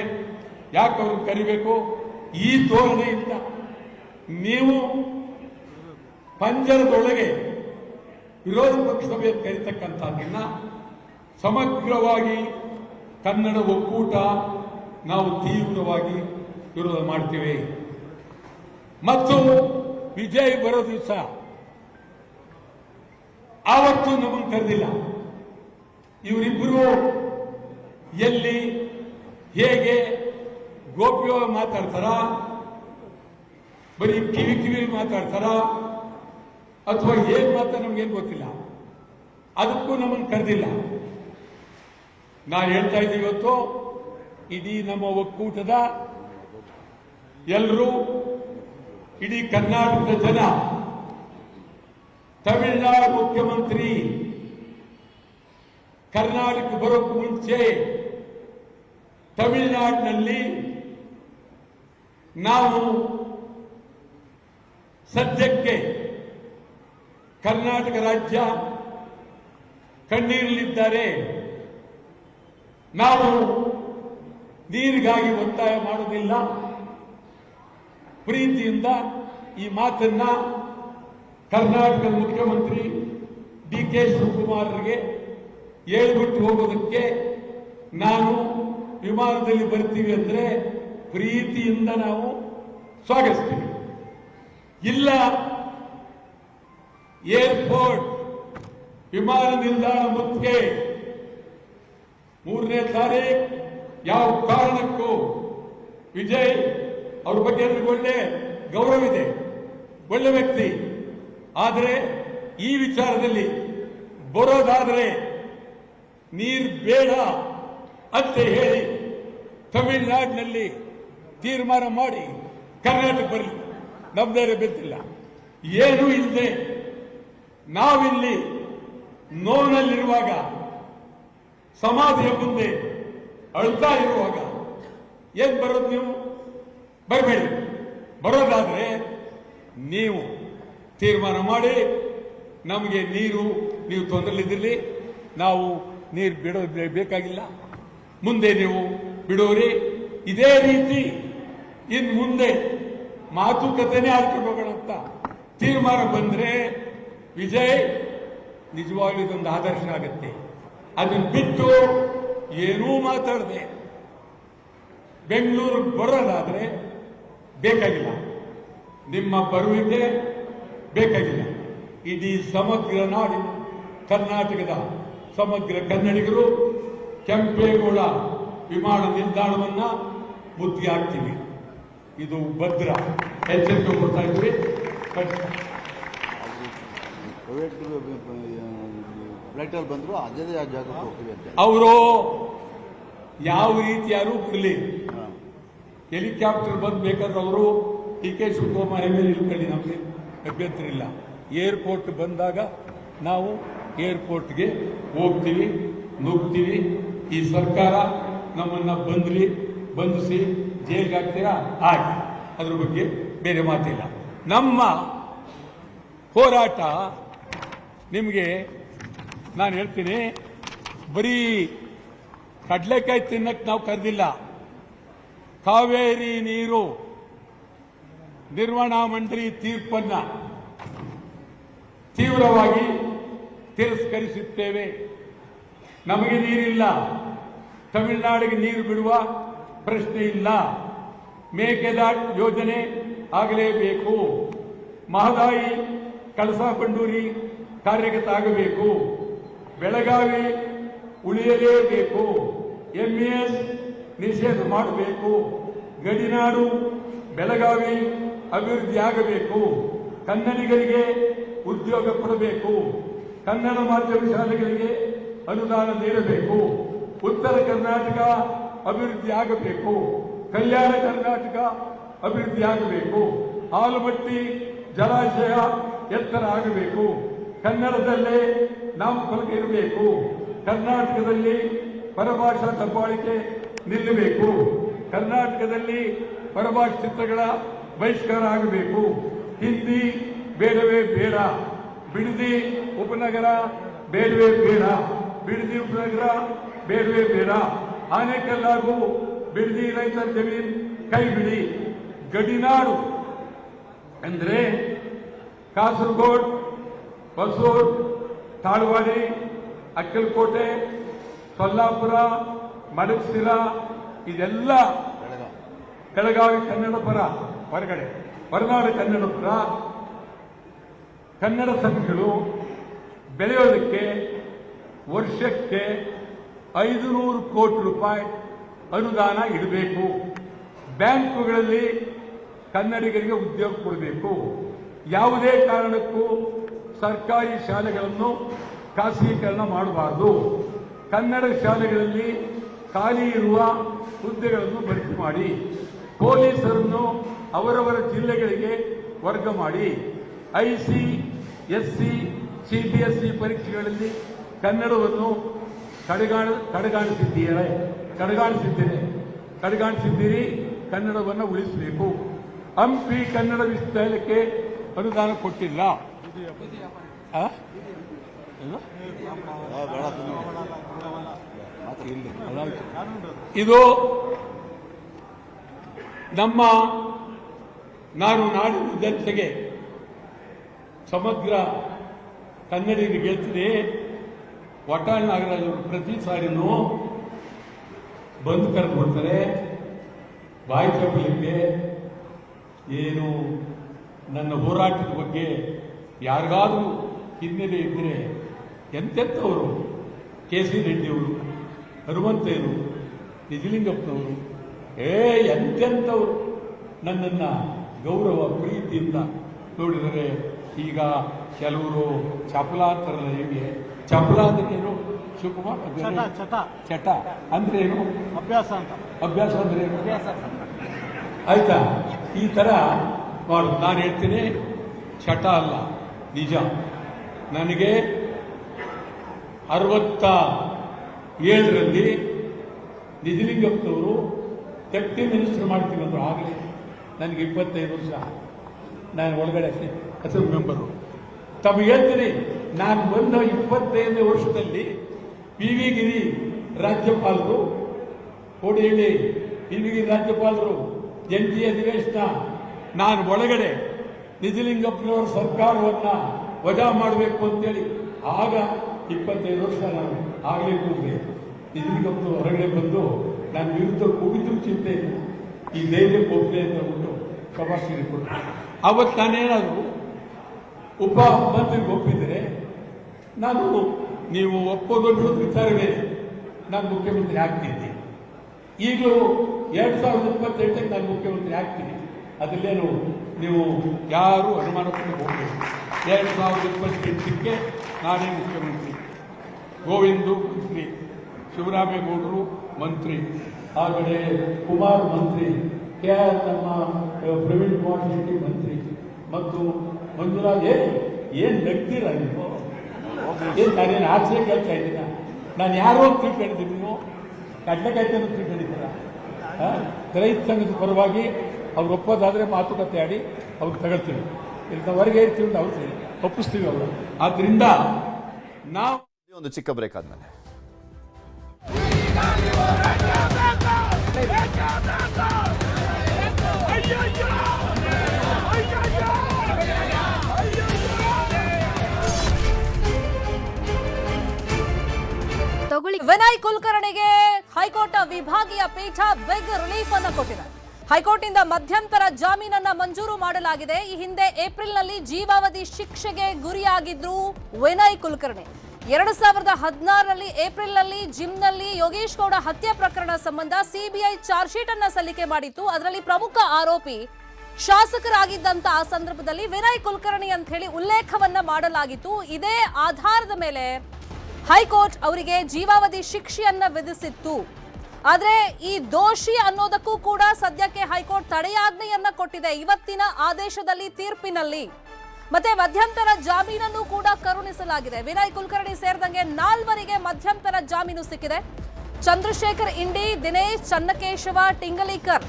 ಯಾಕೆ ಅವ್ರನ್ನ ಕರಿಬೇಕು? ಈ ಧೋರಣೆಯಿಂದ ನೀವು ಪಂಜರದೊಳಗೆ ವಿರೋಧ ಪಕ್ಷ ಸಭೆ ಕರೀತಕ್ಕಂಥದ್ದನ್ನ ಸಮಗ್ರವಾಗಿ ಕನ್ನಡ ಒಕ್ಕೂಟ ನಾವು ತೀವ್ರವಾಗಿ ವಿರೋಧ ಮಾಡ್ತೇವೆ. ಮತ್ತು ವಿಜಯ್ ಬರೋ ದಿವಸ ಆವತ್ತು ನಮಗೆ ಕರೆದಿಲ್ಲ. ಇವರಿಬ್ಬರು ಎಲ್ಲಿ ಹೇಗೆ ಗೋಪ್ಯವಾಗಿ ಮಾತಾಡ್ತಾರ, ಬರೀ ಕಿವಿ ಮಾತಾಡ್ತಾರ ಅಥವಾ ಏನ್ ಮಾತಾ ನಮ್ಗೇನ್ ಗೊತ್ತಿಲ್ಲ. ಅದಕ್ಕೂ ನಮ್ಮನ್ನು ಕರೆದಿಲ್ಲ. ನಾನು ಹೇಳ್ತಾ ಇದ್ದೀವಿ ಇವತ್ತು ಇಡೀ ನಮ್ಮ ಒಕ್ಕೂಟದ ಎಲ್ಲರೂ, ಇಡೀ ಕರ್ನಾಟಕದ ಜನ, ತಮಿಳುನಾಡು ಮುಖ್ಯಮಂತ್ರಿ ಕರ್ನಾಟಕ ಬರೋಕ್ಕೂ ಮುಂಚೆ ತಮಿಳುನಾಡಿನಲ್ಲಿ ನಾವು ಸದ್ಯಕ್ಕೆ ಕರ್ನಾಟಕ ರಾಜ್ಯ ಕಣ್ಣೀರಲಿದ್ದಾರೆ, ನಾವು ನೀರಿಗಾಗಿ ಒತ್ತಾಯ ಮಾಡೋದಿಲ್ಲ, ಪ್ರೀತಿಯಿಂದ ಈ ಮಾತನ್ನ ಕರ್ನಾಟಕದ ಮುಖ್ಯಮಂತ್ರಿ DK ಶಿವಕುಮಾರ್ಗೆ ಹೇಳ್ಬಿಟ್ಟು ಹೋಗೋದಕ್ಕೆ ನಾನು ವಿಮಾನದಲ್ಲಿ ಬರ್ತೀವಿ ಅಂದ್ರೆ ಪ್ರೀತಿಯಿಂದ ನಾವು ಸ್ವಾಗತಿಸ್ತೀವಿ. ಇಲ್ಲ, ಏರ್ಪೋರ್ಟ್ ವಿಮಾನ ನಿಲ್ದಾಣ ಮುತ್ತಿಗೆ 3ನೇ ತಾರೀಕು ಯಾವ ಕಾರಣಕ್ಕೂ ವಿಜಯ್ ಅವ್ರ ಬಗ್ಗೆ ನನಗೆ ಒಳ್ಳೆ ಗೌರವ ಇದೆ, ಒಳ್ಳೆ ವ್ಯಕ್ತಿ. ಆದರೆ ಈ ವಿಚಾರದಲ್ಲಿ ಬರೋದಾದರೆ ನೀರು ಬೇಡ ಅಂತ ಹೇಳಿ ತಮಿಳುನಾಡಿನಲ್ಲಿ ತೀರ್ಮಾನ ಮಾಡಿ ಕರ್ನಾಟಕ ಬರಲಿ, ನಮ್ದೇನೆ ಬೆತ್ತಿಲ್ಲ. ಏನೂ ಇಲ್ಲದೆ ನಾವಿಲ್ಲಿ ನೋವಿನಲ್ಲಿರುವಾಗ, ಸಮಾಧಿಯ ಮುಂದೆ ಅಳ್ತಾ ಇರುವಾಗ ಏನ್ ಬರೋದು? ನೀವು ಬರಬೇಡಿ. ಬರೋದಾದ್ರೆ ನೀವು ತೀರ್ಮಾನ ಮಾಡಿ ನಮಗೆ ನೀವು ತೊಂದರೆಲಿದ್ದಿರಲಿ, ನಾವು ನೀರು ಬಿಡೋದು ಬೇಕಾಗಿಲ್ಲ, ಮುಂದೆ ನೀವು ಬಿಡೋರಿ. ಇದೇ ರೀತಿ ಇನ್ನು ಮುಂದೆ ಮಾತುಕತೆನೇ ಆಡ್ಕೊಂಡು ಹೋಗೋಣ ಅಂತ ತೀರ್ಮಾನ ಬಂದ್ರೆ ವಿಜಯ್ ನಿಜವಾಗ್ಲೂ ಇದೊಂದು ಆದರ್ಶ ಆಗುತ್ತೆ. ಅದನ್ನು ಬಿಟ್ಟು ಏನೂ ಮಾತಾಡದೆ ಬೆಂಗಳೂರು ಬರೋದಾದ್ರೆ ಬೇಕಾಗಿಲ್ಲ, ನಿಮ್ಮ ಬರುವಿಕೆ ಬೇಕಾಗಿಲ್ಲ. ಇಡೀ ಸಮಗ್ರ ನಾಡಿನ ಕರ್ನಾಟಕದ ಸಮಗ್ರ ಕನ್ನಡಿಗರು ಕೆಂಪೇಗೌಡ ವಿಮಾನ ನಿಲ್ದಾಣವನ್ನ ಮುತ್ತಿಗೆ ಹಾಕ್ತೀವಿ. ಇದು ಭದ್ರ ಎಚ್ಚರಿಕೆ ಕೊಡ್ತಾ ಇದ್ವಿ. ಫ್ಲೈಟಲ್ಲಿ ಬಂದ್ರು ಅದೇ ಜಾಗಕ್ಕೆ ಹೋಗ್ತೀವಿ ಅಂತ ಅವರು ಯಾವ ರೀತಿ ಯಾರು ಬಿಡಲಿ, ಹೆಲಿಕಾಪ್ಟರ್ ಬಂದು ಬೇಕಾದ್ರೆ ಅವರು DK ಶಿವಕುಮಾರ್ ಮೇಲೆ ಇಳ್ಕೊಳ್ಳಿ, ನಮಗೆ ಅಭ್ಯಂತರ ಇಲ್ಲ. ಏರ್ಪೋರ್ಟ್ ಬಂದಾಗ ನಾವು ಏರ್ಪೋರ್ಟ್ಗೆ ಹೋಗ್ತೀವಿ, ನುಗ್ತೀವಿ. ಈ ಸರ್ಕಾರ ನಮ್ಮನ್ನ ಬಂಧಿಸಿ ಜೈಲ್ಗೆ ಹಾಕ್ತೀರಾ ಆಗಿ, ಅದ್ರ ಬಗ್ಗೆ ಬೇರೆ ಮಾತಿಲ್ಲ. ನಮ್ಮ ಹೋರಾಟ ನಿಮಗೆ ನಾನು ಹೇಳ್ತೀನಿ, ಬರೀ ಕಡಲೆಕಾಯಿ ತಿನ್ನಕ್ಕೆ ನಾವು ಕರೆದಿಲ್ಲ. ಕಾವೇರಿ ನೀರು ನಿರ್ವಹಣಾ ಮಂಡಳಿ ತೀರ್ಪನ್ನ ತೀವ್ರವಾಗಿ ತಿರಸ್ಕರಿಸುತ್ತೇವೆ. ನಮಗೆ ನೀರಿಲ್ಲ, ತಮಿಳುನಾಡಿಗೆ ನೀರು ಬಿಡುವ ಪ್ರಶ್ನೆ ಇಲ್ಲ. ಮೇಕೆದಾಟು ಯೋಜನೆ ಆಗಲೇಬೇಕು. ಮಹದಾಯಿ ಕಳಸಾ ಬಂಡೂರಿ ಕಾರ್ಯಗತ ಆಗಬೇಕು. ಬೆಳಗಾವಿ ಉಳಿಯಲೇಬೇಕು. MES ನಿಷೇಧ ಮಾಡಬೇಕು. ಗಡಿನಾಡು ಬೆಳಗಾವಿ ಅಭಿವೃದ್ಧಿ ಆಗಬೇಕು. ಕನ್ನಡಿಗರಿಗೆ ಉದ್ಯೋಗ ಕೊಡಬೇಕು. ಕನ್ನಡ ಮಾಧ್ಯಮ ಶಾಲೆಗಳಿಗೆ ಅನುದಾನ ನೀಡಬೇಕು. ಉತ್ತರ ಕರ್ನಾಟಕ ಅಭಿವೃದ್ಧಿ ಆಗಬೇಕು. ಕಲ್ಯಾಣ ಕರ್ನಾಟಕ ಅಭಿವೃದ್ಧಿ ಆಗಬೇಕು. ಆಲಮಟ್ಟಿ ಜಲಾಶಯ ಎತ್ತರ ಆಗಬೇಕು. ಕನ್ನಡದಲ್ಲೇ ನಾಮಫಲಕ ಇರಬೇಕು. ಕರ್ನಾಟಕದಲ್ಲಿ ಪರಭಾಷಾ ದಬ್ಬಾಳಿಕೆ ನಿಲ್ಲಬೇಕು. ಕರ್ನಾಟಕದಲ್ಲಿ ಪರಭಾಷಾ ಚಿತ್ರಗಳ ಬಹಿಷ್ಕಾರ ಆಗಬೇಕು. ಹಿಂದಿ ಬೇಡವೇ ಬೇಡ. ಬಿಡದಿ ಉಪನಗರ ಬೇಡವೇ ಬೇಡ. ಬಿಡದಿ ಉಪನಗರ ಬೇಡವೇ ಬೇಡ. ಆನೇಕಲ್ ಹಾಗೂ ಬಿಡದಿ ರೈತರ ಜಮೀನು ಕೈ ಬಿಡಿ. ಗಡಿನಾಡು ಅಂದ್ರೆ ಕಾಸರಗೋಡು, ಹೊಸೂರು, ತಾಳ್ವಾಡಿ, ಅಕ್ಕಲಕೋಟೆ, ಸೊಲ್ಲಾಪುರ, ಮಡಕಶಿರ, ಇದೆಲ್ಲ ಬೆಳಗಾವಿ ಕನ್ನಡ ಪರ ಹೊರಗಡೆ, ಹೊರನಾಡು ಕನ್ನಡ ಪರ ಕನ್ನಡ ಸಂಘಗಳು ಬೆಳೆಯೋದಕ್ಕೆ ವರ್ಷಕ್ಕೆ 500 ಕೋಟಿ ರೂಪಾಯಿ ಅನುದಾನ ಇಡಬೇಕು. ಬ್ಯಾಂಕುಗಳಲ್ಲಿ ಕನ್ನಡಿಗರಿಗೆ ಉದ್ಯೋಗ ಕೊಡಬೇಕು. ಯಾವುದೇ ಕಾರಣಕ್ಕೂ ಸರ್ಕಾರಿ ಶಾಲೆಗಳನ್ನು ಖಾಸಗೀಕರಣ ಮಾಡಬಾರದು. ಕನ್ನಡ ಶಾಲೆಗಳಲ್ಲಿ ಖಾಲಿ ಇರುವ ಹುದ್ದೆಗಳನ್ನು ಭರ್ತಿ ಮಾಡಿ, ಪೊಲೀಸರನ್ನು ಅವರವರ ಜಿಲ್ಲೆಗಳಿಗೆ ವರ್ಗ ಮಾಡಿ, ICSE CBSE ಪರೀಕ್ಷೆಗಳಲ್ಲಿ ಕನ್ನಡವನ್ನು ಕಡೆಗಾಣಿಸಿದ್ದೀರಿ. ಕನ್ನಡವನ್ನು ಉಳಿಸಬೇಕು. ಹಂಪಿ ಕನ್ನಡ ವಿಶ್ವವಿದ್ಯಾಲಯಕ್ಕೆ ಅನುದಾನ ಕೊಟ್ಟಿಲ್ಲ. ಇದು ನಮ್ಮ ನಾಡಿನ ಜನತೆಗೆ ಸಮಗ್ರ ಕನ್ನಡಿಗರಿಗೆ ಹೇಳ್ತೀನಿ. ವಟಾಳ್ ನಾಗರಾಜ್ ಅವರು ಪ್ರತಿ ಸಾರಿನೂ ಬಂದು ಕರೆದು ಕೊಡ್ತಾರೆ. ಬಾಯಿ ಚಪ್ಪಲಿಕ್ಕೆ ಏನು ನನ್ನ ಹೋರಾಟದ ಬಗ್ಗೆ ಯಾರಿಗಾದ್ರೂ ಹಿನ್ನೆಲೆ ಇದ್ದರೆ ಎಂತೆಂಥವರು, KC ರೆಡ್ಡಿಯವರು, ಹನುಮಂತಯ್ಯರು, ನಿಜಲಿಂಗಪ್ಪನವರು, ಎಂತೆಂಥವರು ನನ್ನನ್ನು ಗೌರವ ಪ್ರೀತಿಯಿಂದ ನೋಡಿದರೆ. ಈಗ ಕೆಲವರು ಚಪಲ ಅಂತಾರಲ್ಲ, ಹೇಗೆ ಚಪಲ ಅಂದ್ರೆ ಏನು ಶಿವಕುಮಾರ್? ಚಟ ಅಂದ್ರೆ ಏನು? ಅಭ್ಯಾಸ ಅಂದ್ರೆ ಏನು? ಆಯ್ತಾ? ಈ ತರ ಮಾಡು. ನಾನು ಹೇಳ್ತೀನಿ, ಚಟ ಅಲ್ಲ, ನಿಜ. ನನಗೆ 67ರಲ್ಲಿ ನಿಜಲಿಂಗಪ್ಪನವರು ಡೆಪ್ಟಿ ಮಿನಿಸ್ಟರ್ ಮಾಡ್ತೀವಿ ಅಂದ್ರು. ಆಗಲೇ ನನಗೆ 25 ವರ್ಷ. ನಾನು ಒಳಗಡೆ ಅಸೆಂಬ್ಲಿ ಮೆಂಬರು. ತಮಗೆ ಹೇಳ್ತೀನಿ, ನಾನು ಬಂದ 25ನೇ ವರ್ಷದಲ್ಲಿ PV ಗಿರಿ ರಾಜ್ಯಪಾಲರು, ಕೋಡಿಹಳ್ಳಿ PV ಗಿರಿ ರಾಜ್ಯಪಾಲರು ಜಂಟಿ ಅಧಿವೇಶನ, ನಾನು ಒಳಗಡೆ ನಿಜಲಿಂಗಪ್ಪನವರ ಸರ್ಕಾರವನ್ನ ವಜಾ ಮಾಡಬೇಕು ಅಂತೇಳಿ ಆಗ 25 ವರ್ಷ ನಾನು ಆಗಲೇ ಕೂಗಿದೆ. ನಿಜಲಿಂಗಪ್ಪನವರು ಹೊರಗಡೆ ಬಂದು ನನ್ನ ವಿರುದ್ಧ ಕೂಗಿದ್ರು ಚಿಂತೆ ಇಲ್ಲ, ಈ ಧೈರ್ಯಕ್ಕೆ ಒಪ್ಪೆ ಅಂತ ಹೇಳ್ಬಿಟ್ಟು ಶಬಾಷಿಗೆ ಕೊಟ್ಟರು. ಅವತ್ತು ನಾನೇನಾದರೂ ಉಪ ಮಂತ್ರಿಗೆ ಒಪ್ಪಿದರೆ, ನೀವು ಒಪ್ಪೋದು ವಿಚಾರ ಬೇರೆ, ನಾನು ಮುಖ್ಯಮಂತ್ರಿ ಆಗ್ತಿದ್ದೆ. ಈಗಲೂ 2028ಕ್ಕೆ ನಾನು ಮುಖ್ಯಮಂತ್ರಿ ಆಗ್ತೀನಿ. ಅದರಲ್ಲೇನು ನೀವು ಯಾರು ಅನುಮಾನಕ್ಕೆ ಹೋಗಬೇಕು. 2028ಕ್ಕೆ ನಾನೇ ಮುಖ್ಯಮಂತ್ರಿ, ಗೋವಿಂದು ಮಂತ್ರಿ, ಶಿವರಾಮೇಗೌಡರು ಮಂತ್ರಿ, ಆ ಕಡೆ ಕುಮಾರ್ ಮಂತ್ರಿ, KR ನಮ್ಮ ಪ್ರವೀಣ್ ಕುಮಾರ್ ಶೆಟ್ಟಿ ಮಂತ್ರಿ, ಮತ್ತು ಮಂಜುರಾಜ್. ಏನ್ ನಗ್ತೀರ ನೀವು? ನಾನೇನು ಆಶ್ರಯ ಕೇಳ್ತಾ ಇದ್ದೀನ? ನಾನು ಯಾರೋ ತಿಳ್ಕೊಂಡಿದ್ದೀನಿ, ನೀವು ಕಡ್ಲೆಕಾಯ್ತನ್ನು ತಿಳ್ಕೊಂಡಿದ್ದೀರ? ರೈತ ಸಂಘದ ಪರವಾಗಿ ಅವ್ರು ಒಪ್ಪೋದಾದ್ರೆ ಮಾತುಕತೆ ಆಡಿ ಅವ್ರು ತಗೊಳ್ತೀವಿ. ಇಲ್ಲಿವರೆಗೆ ಇರ್ತೀವಿ, ಅವ್ರು ಒಪ್ಪಿಸ್ತೀವಿ ಅವರು. ಆದ್ರಿಂದ ನಾವು ಒಂದು ಚಿಕ್ಕ ಬ್ರೇಕ್ ಆದ್ಮೇಲೆ ವಿನಯ್ ಕುಲಕರ್ಣಿಗೆ ಹೈಕೋರ್ಟ್ ವಿಭಾಗೀಯ ಪೀಠ ಬಿಗ್ ರಿಲೀಫ್ ಅನ್ನು ಕೊಟ್ಟಿದೆ. ಹೈಕೋರ್ಟ್ ಇಂದ ಮಧ್ಯಂತರ ಜಾಮೀನನ್ನ ಮಂಜೂರು ಮಾಡಲಾಗಿದೆ. ಈ ಹಿಂದೆ ಏಪ್ರಿಲ್ನಲ್ಲಿ ಜೀವಾವಧಿ ಶಿಕ್ಷೆಗೆ ಗುರಿಯಾಗಿದ್ರು ವಿನಯ್ ಕುಲಕರ್ಣಿ. 2016ರಲ್ಲಿ ಏಪ್ರಿಲ್ನಲ್ಲಿ ಜಿಮ್ನಲ್ಲಿ ಯೋಗೇಶ್ ಗೌಡ ಹತ್ಯೆ ಪ್ರಕರಣ ಸಂಬಂಧ CBI ಚಾರ್ಜ್ ಶೀಟ್ ಅನ್ನ ಸಲ್ಲಿಕೆ ಮಾಡಿತ್ತು. ಅದರಲ್ಲಿ ಪ್ರಮುಖ ಆರೋಪಿ ಶಾಸಕರಾಗಿದ್ದಂತ ಆ ಸಂದರ್ಭದಲ್ಲಿ ವಿನಯ್ ಕುಲಕರ್ಣಿ ಅಂತ ಹೇಳಿ ಉಲ್ಲೇಖವನ್ನ ಮಾಡಲಾಗಿತ್ತು. ಇದೇ ಆಧಾರದ ಮೇಲೆ ಹೈಕೋರ್ಟ್ ಅವರಿಗೆ ಜೀವಾವಧಿ ಶಿಕ್ಷೆಯನ್ನ ವಿಧಿಸಿತ್ತು. ಆದ್ರೆ ಈ ದೋಷಿ ಅನ್ನೋದಕ್ಕೂ ಕೂಡ ಸದ್ಯಕ್ಕೆ ಹೈಕೋರ್ಟ್ ತಡೆಯಾಜ್ಞೆಯನ್ನ ಕೊಟ್ಟಿದೆ ಇವತ್ತಿನ ಆದೇಶದಲ್ಲಿ, ತೀರ್ಪಿನಲ್ಲಿ. ಮತ್ತೆ ಮಧ್ಯಂತರ ಜಾಮೀನನ್ನು ಕೂಡ ಕರುಣಿಸಲಾಗಿದೆ. ವಿನಯ್ ಕುಲಕರ್ಣಿ ಸೇರಿದಂಗೆ 4 ಮಧ್ಯಂತರ ಜಾಮೀನು ಸಿಕ್ಕಿದೆ. ಚಂದ್ರಶೇಖರ್ ಇಂಡಿ, ದಿನೇಶ್ ಚನ್ನಕೇಶವ ಟಿಂಗಲಿಕರ್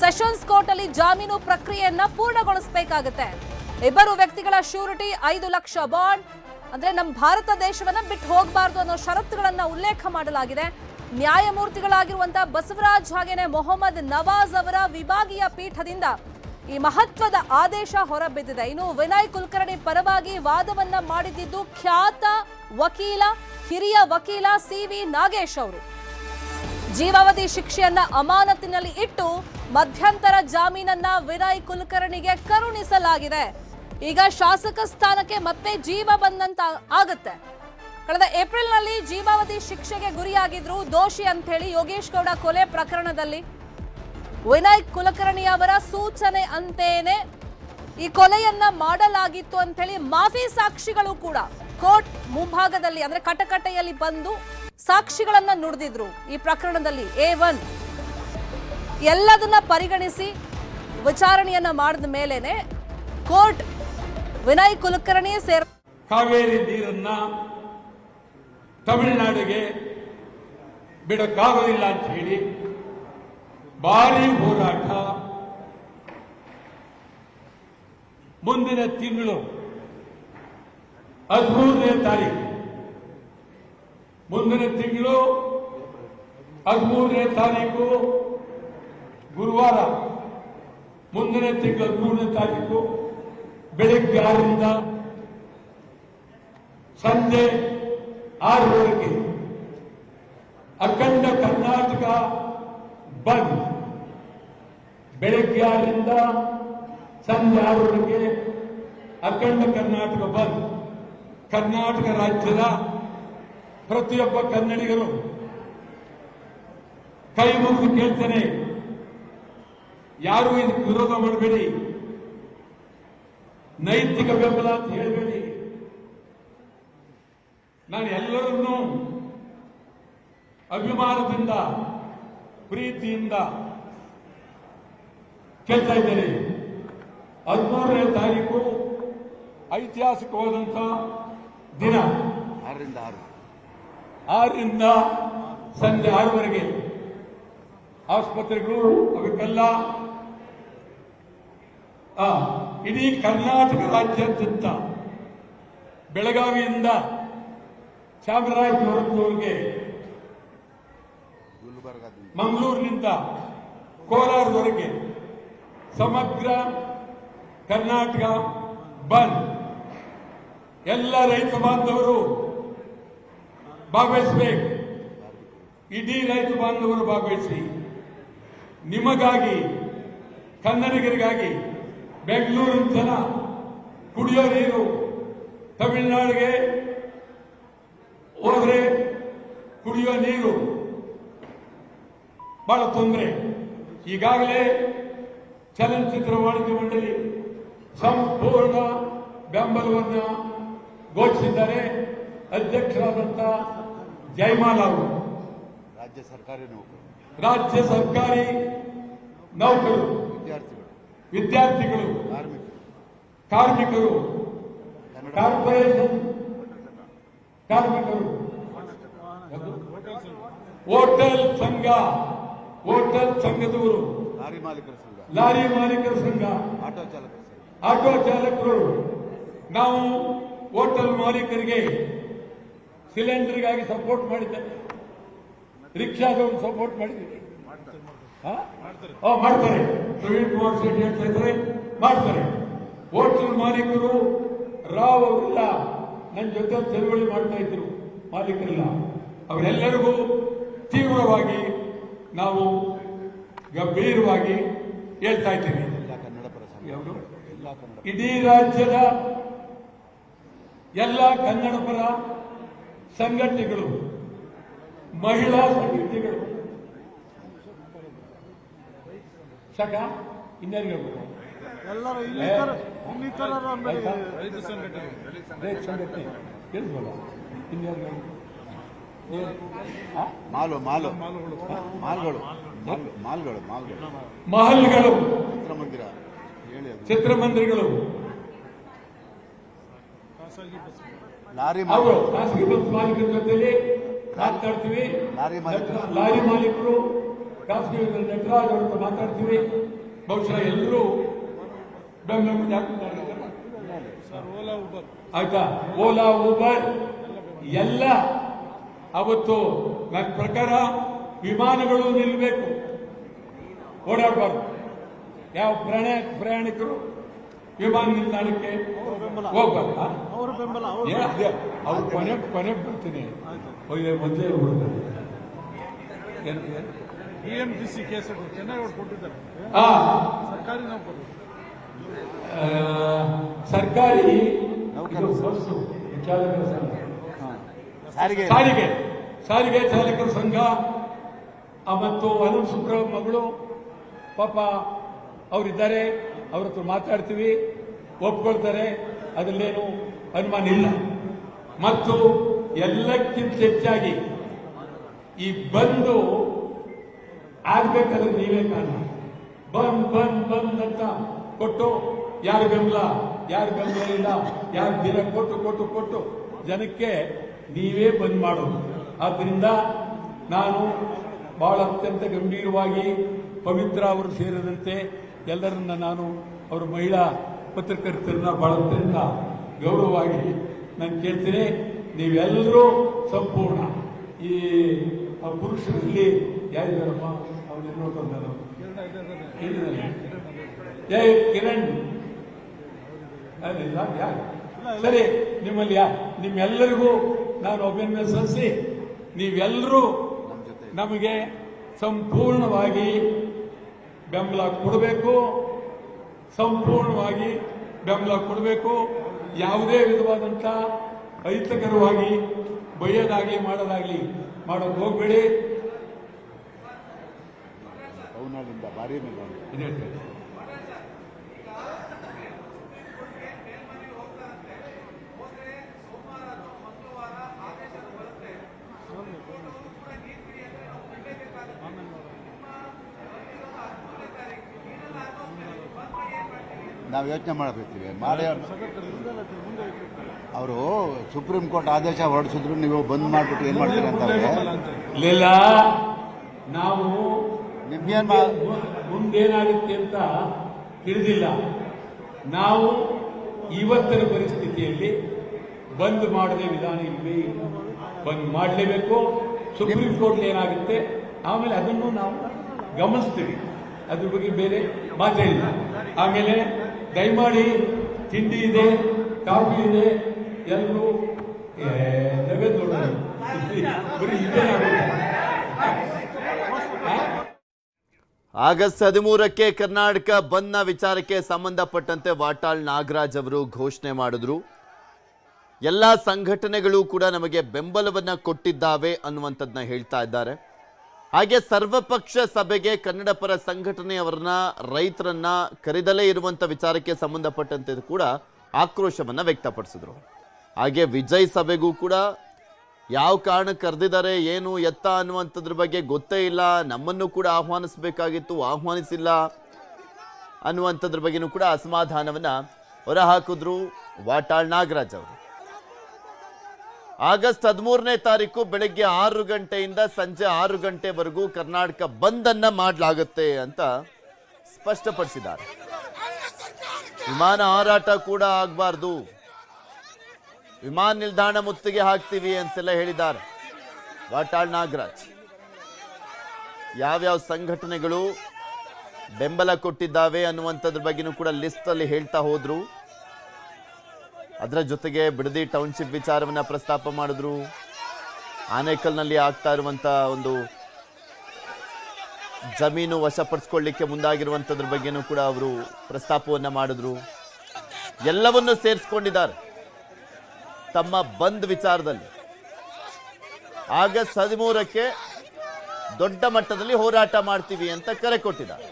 ಸೆಷನ್ಸ್ ಕೋರ್ಟ್ ಅಲ್ಲಿ ಜಾಮೀನು ಪ್ರಕ್ರಿಯೆಯನ್ನ ಪೂರ್ಣಗೊಳಿಸಬೇಕಾಗುತ್ತೆ. ಇಬ್ಬರು ವ್ಯಕ್ತಿಗಳ ಶ್ಯೂರಿಟಿ 5 ಲಕ್ಷ ಬಾಂಡ್, ಅಂದ್ರೆ ನಮ್ಮ ಭಾರತ ದೇಶವನ್ನ ಬಿಟ್ಟು ಹೋಗಬಾರದು ಅನ್ನೋ ಷರತ್ತುಗಳನ್ನ ಉಲ್ಲೇಖ ಮಾಡಲಾಗಿದೆ. ನ್ಯಾಯಮೂರ್ತಿಗಳಾಗಿರುವಂತಹ ಬಸವರಾಜ್ ಹಾಗೇನೆ ಮೊಹಮ್ಮದ್ ನವಾಜ್ ಅವರ ವಿಭಾಗೀಯ ಪೀಠದಿಂದ ಈ ಮಹತ್ವದ ಆದೇಶ ಹೊರಬಿದ್ದಿದೆ. ಇನ್ನು ವಿನಯ್ ಕುಲಕರ್ಣಿ ಪರವಾಗಿ ವಾದವನ್ನ ಮಾಡಿದ್ದು ಖ್ಯಾತ ವಕೀಲ, ಹಿರಿಯ ವಕೀಲ CV ನಾಗೇಶ್ ಅವರು. ಜೀವಾವಧಿ ಶಿಕ್ಷೆಯನ್ನ ಅಮಾನತಿನಲ್ಲಿ ಇಟ್ಟು ಮಧ್ಯಂತರ ಜಾಮೀನನ್ನ ವಿನಯ್ ಕುಲಕರ್ಣಿಗೆ ಕರುಣಿಸಲಾಗಿದೆ. ಈಗ ಶಾಸಕ ಸ್ಥಾನಕ್ಕೆ ಮತ್ತೆ ಜೀವ ಬಂದಂತ ಆಗುತ್ತೆ. ಕಳೆದ ಏಪ್ರಿಲ್ನಲ್ಲಿ ಜೀವಾವಧಿ ಶಿಕ್ಷೆಗೆ ಗುರಿಯಾಗಿದ್ರು ದೋಷಿ ಅಂತ ಹೇಳಿ ಯೋಗೇಶ್ ಗೌಡ ಕೊಲೆ ಪ್ರಕರಣದಲ್ಲಿ. ವಿನಯ್ ಕುಲಕರ್ಣಿ ಅವರ ಸೂಚನೆ ಅಂತೇನೆ ಈ ಕೊಲೆಯನ್ನ ಮಾಡಲಾಗಿತ್ತು ಅಂತ ಹೇಳಿ ಮಾಫಿ ಸಾಕ್ಷಿಗಳು ಕೂಡ ಕೋರ್ಟ್ ಮುಂಭಾಗದಲ್ಲಿ ಅಂದ್ರೆ ಕಟಕಟೆಯಲ್ಲಿ ಬಂದು ಸಾಕ್ಷಿಗಳನ್ನ ನುಡಿದಿದ್ರು. ಈ ಪ್ರಕರಣದಲ್ಲಿ A1 ಎಲ್ಲದನ್ನ ಪರಿಗಣಿಸಿ ವಿಚಾರಣೆಯನ್ನ ಮಾಡಿದ ಮೇಲೇನೆ ಕೋರ್ಟ್ ವಿನಯ್ ಕುಲಕರ್ಣಿ ಕಾವೇರಿ ನೀರನ್ನ ತಮಿಳುನಾಡಿಗೆ ಬಿಡಕ್ಕಾಗೋದಿಲ್ಲ ಅಂತ ಹೇಳಿ ಭಾರಿ ಹೋರಾಟ. ಮುಂದಿನ ತಿಂಗಳು 13ನೇ ತಾರೀಕು, ಮುಂದಿನ ತಿಂಗಳು 13ನೇ ತಾರೀಕು ಗುರುವಾರ, ಮುಂದಿನ ತಿಂಗಳು 13ನೇ ತಾರೀಕು ಬೆಳಗ್ಗೆ 6ರಿಂದ ಸಂಜೆ 6ರವರೆಗೆ ಅಖಂಡ ಕರ್ನಾಟಕ ಬಂದ್. ಬೆಳಗ್ಗೆ 6ರಿಂದ ಸಂಜೆ 6ರವರೆಗೆ ಅಖಂಡ ಕರ್ನಾಟಕ ಬಂದ್. ಕರ್ನಾಟಕ ರಾಜ್ಯದ ಪ್ರತಿಯೊಬ್ಬ ಕನ್ನಡಿಗರು ಕೈ ಮುಗಿದು ಕೇಳ್ತೇನೆ, ಯಾರು ಇದಕ್ಕೆ ವಿರೋಧ ಮಾಡಬೇಡಿ, ನೈತಿಕ ಬೆಂಬಲ ಅಂತ ಹೇಳಬೇಡಿ. ನಾನು ಎಲ್ಲರನ್ನೂ ಅಭಿಮಾನದಿಂದ ಪ್ರೀತಿಯಿಂದ ಕೇಳ್ತಾ ಇದ್ದೇನೆ. 13ನೇ ತಾರೀಕು ಐತಿಹಾಸಿಕವಾದಂಥ ದಿನ. 6ರಿಂದ ಸಂಜೆ 6ರವರೆಗೆ ಆಸ್ಪತ್ರೆಗಳು ಅವಕ್ಕೆಲ್ಲ ಇಡೀ ಕರ್ನಾಟಕ ರಾಜ್ಯಾದ್ಯಂತ ಬೆಳಗಾವಿಯಿಂದ ಚಾಮರಾಜನಗರದವರೆಗೆ, ಮಂಗಳೂರಿನಿಂದ ಕೋಲಾರದವರೆಗೆ ಸಮಗ್ರ ಕರ್ನಾಟಕ ಬಂದ್. ಎಲ್ಲ ರೈತ ಬಾಂಧವರು ಭಾಗವಹಿಸಬೇಕು. ಇಡೀ ರೈತ ಬಾಂಧವರು ಭಾಗವಹಿಸಿ. ನಿಮಗಾಗಿ, ಕನ್ನಡಿಗರಿಗಾಗಿ ಬೆಂಗಳೂರಿನ ಜನ ಕುಡಿಯೋ ನೀರು ತಮಿಳುನಾಡಿಗೆ ಹೋದ್ರೆ ಕುಡಿಯೋ ನೀರು ಬಹಳ ತೊಂದರೆ. ಈಗಾಗಲೇ ಚಲನಚಿತ್ರ ವಾಣಿಜ್ಯ ಮಂಡಳಿ ಸಂಪೂರ್ಣ ಬೆಂಬಲವನ್ನು ಘೋಷಿಸಿದ್ದಾರೆ. ಅಧ್ಯಕ್ಷರಾದಂಥ ಜಯಮಾಲ ಅವರು. ರಾಜ್ಯ ಸರ್ಕಾರಿ ನೌಕರರು, ವಿದ್ಯಾರ್ಥಿಗಳು, ಕಾರ್ಮಿಕರು, ಕಾರ್ಪೊರೇಷನ್ ಕಾರ್ಮಿಕರು, ಹೋಟೆಲ್ ಸಂಘ, ಹೋಟೆಲ್ ಸಂಘದವರು, ಲಾರಿ ಮಾಲೀಕರ ಸಂಘ, ಆಟೋ ಚಾಲಕರು. ನಾವು ಹೋಟೆಲ್ ಮಾಲೀಕರಿಗೆ ಸಿಲಿಂಡರ್ಗಾಗಿ ಸಪೋರ್ಟ್ ಮಾಡಿದ್ದೇವೆ, ರಿಕ್ಷಾದವರು ಸಪೋರ್ಟ್ ಮಾಡಿದ್ದೀವಿ. ಮಾಡ್ತಾರೆ. ಪ್ರವೀಣ್ ಕುಮಾರ್ ಶೆಟ್ಟಿ ಹೇಳ್ತಾ ಇದ್ದಾರೆ, ಮಾಡ್ತಾರೆ. ಹೋಟೆಲ್ ಮಾಲೀಕರು ರಾವ್ ಅವರೆಲ್ಲ ನನ್ನ ಜೊತೆ ಚಳವಳಿ ಮಾಡ್ತಾ ಇದ್ರು, ಮಾಲೀಕರೆಲ್ಲ. ಅವರೆಲ್ಲರಿಗೂ ತೀವ್ರವಾಗಿ ನಾವು ಗಂಭೀರವಾಗಿ ಹೇಳ್ತಾ ಇದ್ದೀವಿ. ಇಡೀ ರಾಜ್ಯದ ಎಲ್ಲ ಕನ್ನಡಪರ ಸಂಘಟನೆಗಳು, ಮಹಿಳಾ ಸಂಘಟನೆಗಳು, ಶಕ ಇನ್ನೇನು ಎಲ್ಲರೂ ರೈತ ಸಂಘಟನೆ ಕೇಳಿದ್ವಲ್ಲ, ಇನ್ನೇನು ಮಹಲ್ಗಳು, ಚಿತ್ರಮಂದಿರಗಳು, ಅವರು ಖಾಸಗಿ ಬಸ್ ಮಾಲೀಕರ ಜೊತೆಲಿ ಮಾತಾಡ್ತೀವಿ. ಲಾರಿ ಮಾಲೀಕರು, ಖಾಸಗಿ ನಟರಾಜ್ ಅವ್ರ ಮಾತಾಡ್ತೀವಿ. ಬಹುಶಃ ಎಲ್ಲರೂ ಬೆಂಗಳೂರು ಆಯ್ತಾ. ಓಲಾ, ಊಬರ್ ಎಲ್ಲ ಅವತ್ತು ನನ್ನ ಪ್ರಕಾರ ವಿಮಾನಗಳು ನಿಲ್ಲಬೇಕು, ಓಡಾಡಬಾರ್ದು. ಯಾವ ಪ್ರಯಾಣಿಕರು ವಿಮಾನ ನಿಲ್ದಾಣಕ್ಕೆ ಹೋಗ್ಬಾರ್ದು. ಅವ್ರು ಕೊನೆ ಬರ್ತೀನಿ ಮೊದಲೇ ಬಿಡ್ತಾರೆ. BMTC ಕೇಸ್ ಚೆನ್ನೈ ಅವ್ರು ಕೊಟ್ಟಿದ್ದಾರೆ. ಸರ್ಕಾರಿ ನೌಕರರು, ಸರ್ಕಾರಿ ಚಾಲಕರ ಸಂಘ, ಸಾರಿಗೆ ಚಾಲಕರ ಸಂಘ ಮತ್ತು ಅನಂತ ಸುಬ್ರಹ್ಮಣ್ಯ ಮಗಳು ಪಾಪ ಅವರಿದ್ದಾರೆ, ಅವ್ರ ಹತ್ರ ಮಾತಾಡ್ತೀವಿ, ಒಪ್ಕೊಳ್ತಾರೆ, ಅದರಲ್ಲೇನು ಅನುಮಾನ ಇಲ್ಲ. ಮತ್ತು ಎಲ್ಲಕ್ಕಿಂತ ಹೆಚ್ಚಾಗಿ ಈ ಬಂದು ಆಗ್ಬೇಕಾದ್ರೆ ನೀವೇ ಕಾರಣ. ಬಂದ್ ಅಂತ ಕೊಟ್ಟು ಯಾರು ಬೆಂಬಲ ಇಲ್ಲ, ಯಾರು ದಿನ ಕೊಟ್ಟು ಜನಕ್ಕೆ ನೀವೇ ಬಂದ್ ಮಾಡೋದು. ಆದ್ದರಿಂದ ನಾನು ಬಹಳ ಅತ್ಯಂತ ಗಂಭೀರವಾಗಿ ಪವಿತ್ರ ಅವರು ಸೇರಿದಂತೆ ಎಲ್ಲರನ್ನ ನಾನು ಅವರ ಮಹಿಳಾ ಪತ್ರಕರ್ತರನ್ನ ಬಹಳ ಅತ್ಯಂತ ಗೌರವವಾಗಿ ನಾನು ಕೇಳ್ತೀನಿ, ನೀವೆಲ್ಲರೂ ಸಂಪೂರ್ಣ ಈ ಪುರುಷರಲ್ಲಿ ಯಾರಿದ್ದಾರಮ್ಮ ಅವನ್ನೆಲ್ಲೋ ತಂದರು ಜೈ ಕಿರಣ್ ಯಾರು ಸರಿ, ನಿಮ್ಮಲ್ಲಿ ನಿಮ್ಮೆಲ್ಲರಿಗೂ ನಾನು ಅಭಿನಂದನೆ ಸಲ್ಲಿಸಿ ನೀವೆಲ್ಲರೂ ನಮಗೆ ಸಂಪೂರ್ಣವಾಗಿ ಬೆಂಬಲ ಕೊಡಬೇಕು. ಯಾವುದೇ ವಿಧವಾದಂಥ ಅಹಿತಕರವಾಗಿ ಬೈಯೋದಾಗಲಿ ಮಾಡೋದು ಹೋಗಬೇಡಿ. ಭಾರಿ ನಾವು ಯೋಚನೆ ಮಾಡಬೇಕಿದೆ ಮಾಡಿ ಅವರು ಸುಪ್ರೀಂ ಕೋರ್ಟ್ ಆದೇಶ ಹೊರಡಿಸಿದ್ರು, ನೀವು ಬಂದ್ ಮಾಡಿಬಿಟ್ಟು ಏನು ಮಾಡ್ತೀರಿ ಅಂತ ಇಲ್ಲ. ನಾವು ಮುಂದೇನಾಗುತ್ತೆ ಅಂತ ತಿಳಿದಿಲ್ಲ. ನಾವು ಇವತ್ತಿನ ಪರಿಸ್ಥಿತಿಯಲ್ಲಿ ಬಂದ್ ಮಾಡದೆ ವಿಧಾನ ಇಲ್ವೇ ಇಲ್ಲ, ಬಂದ್ ಮಾಡಲೇಬೇಕು. ಸುಪ್ರೀಂ ಕೋರ್ಟ್ ಏನಾಗುತ್ತೆ ಆಮೇಲೆ ಅದನ್ನು ನಾವು ಗಮನಿಸ್ತೀವಿ, ಅದ್ರ ಬಗ್ಗೆ ಬೇರೆ ಮಾತೇ ಇಲ್ಲ. ಆಮೇಲೆ ದಯಮಾಡಿ ತಿಂಡಿ ಇದೆ, ಕಾಫಿ ಇದೆ, ಎಲ್ಲರೂ ಬರೀ ಇದೇನಾಗುತ್ತೆ. ಆಗಸ್ಟ್ 13ಕ್ಕೆ ಕರ್ನಾಟಕ ಬಂದ್ನ ವಿಚಾರಕ್ಕೆ ಸಂಬಂಧಪಟ್ಟಂತೆ ವಾಟಾಳ್ ನಾಗರಾಜ್ ಅವರು ಘೋಷಣೆ ಮಾಡಿದ್ರು. ಎಲ್ಲ ಸಂಘಟನೆಗಳು ಕೂಡ ನಮಗೆ ಬೆಂಬಲವನ್ನ ಕೊಟ್ಟಿದ್ದಾವೆ ಅನ್ನುವಂಥದ್ದನ್ನ ಹೇಳ್ತಾ ಇದ್ದಾರೆ. ಹಾಗೆ ಸರ್ವಪಕ್ಷ ಸಭೆಗೆ ಕನ್ನಡ ಪರ ಸಂಘಟನೆಯವರನ್ನ, ರೈತರನ್ನ ಕರೆದಲೇ ಇರುವಂತ ವಿಚಾರಕ್ಕೆ ಸಂಬಂಧಪಟ್ಟಂತೆ ಕೂಡ ಆಕ್ರೋಶವನ್ನ ವ್ಯಕ್ತಪಡಿಸಿದ್ರು. ಹಾಗೆ ವಿಜಯ್ ಸಭೆಗೂ ಕೂಡ ಯಾವ ಕಾರಣಕ್ಕೆ ಕರೆದಿದ್ದಾರೆ, ಏನು ಎತ್ತ ಅನ್ನುವಂಥದ್ರ ಬಗ್ಗೆ ಗೊತ್ತೇ ಇಲ್ಲ, ನಮ್ಮನ್ನು ಕೂಡ ಆಹ್ವಾನಿಸಬೇಕಾಗಿತ್ತು, ಆಹ್ವಾನಿಸಿಲ್ಲ ಅನ್ನುವಂಥದ್ರ ಬಗ್ಗೆನೂ ಕೂಡ ಅಸಮಾಧಾನವನ್ನ ಹೊರಹಾಕಿದ್ರು ವಾಟಾಳ್ ನಾಗರಾಜ್ ಅವರು. ಆಗಸ್ಟ್ 13ನೇ ತಾರೀಕು ಬೆಳಗ್ಗೆ 6 ಗಂಟೆಯಿಂದ ಸಂಜೆ 6 ಗಂಟೆವರೆಗೂ ಕರ್ನಾಟಕ ಬಂದ್ ಅನ್ನ ಮಾಡಲಾಗುತ್ತೆ ಅಂತ ಸ್ಪಷ್ಟಪಡಿಸಿದ್ದಾರೆ. ವಿಮಾನ ಹಾರಾಟ ಕೂಡ ಆಗಬಾರ್ದು, ವಿಮಾನ ನಿಲ್ದಾಣ ಮುತ್ತಿಗೆ ಹಾಕ್ತೀವಿ ಅಂತೆಲ್ಲ ಹೇಳಿದ್ದಾರೆ ವಾಟಾಳ್ ನಾಗರಾಜ್. ಯಾವ್ಯಾವ ಸಂಘಟನೆಗಳು ಬೆಂಬಲ ಕೊಟ್ಟಿದ್ದಾವೆ ಅನ್ನುವಂಥದ್ರ ಬಗ್ಗೆನೂ ಕೂಡ ಲಿಸ್ಟ್ ಅಲ್ಲಿ ಹೇಳ್ತಾ ಹೋದ್ರು. ಅದರ ಜೊತೆಗೆ ಬಿಡದಿ ಟೌನ್ಶಿಪ್ ವಿಚಾರವನ್ನ ಪ್ರಸ್ತಾಪ ಮಾಡಿದ್ರು. ಆನೇಕಲ್ನಲ್ಲಿ ಆಗ್ತಾ ಇರುವಂತ ಒಂದು ಜಮೀನು ವಶಪಡಿಸಿಕೊಳ್ಳಿಕ್ಕೆ ಮುಂದಾಗಿರುವಂತದ್ರ ಬಗ್ಗೆನೂ ಕೂಡ ಅವರು ಪ್ರಸ್ತಾಪವನ್ನ ಮಾಡಿದ್ರು. ಎಲ್ಲವನ್ನೂ ಸೇರಿಸ್ಕೊಂಡಿದ್ದಾರೆ ತಮ್ಮ ಬಂದ್ ವಿಚಾರದಲ್ಲಿ. ಆಗಸ್ಟ್ 13ಕ್ಕೆ ದೊಡ್ಡ ಮಟ್ಟದಲ್ಲಿ ಹೋರಾಟ ಮಾಡ್ತೀವಿ ಅಂತ ಕರೆ ಕೊಟ್ಟಿದ್ದಾರೆ.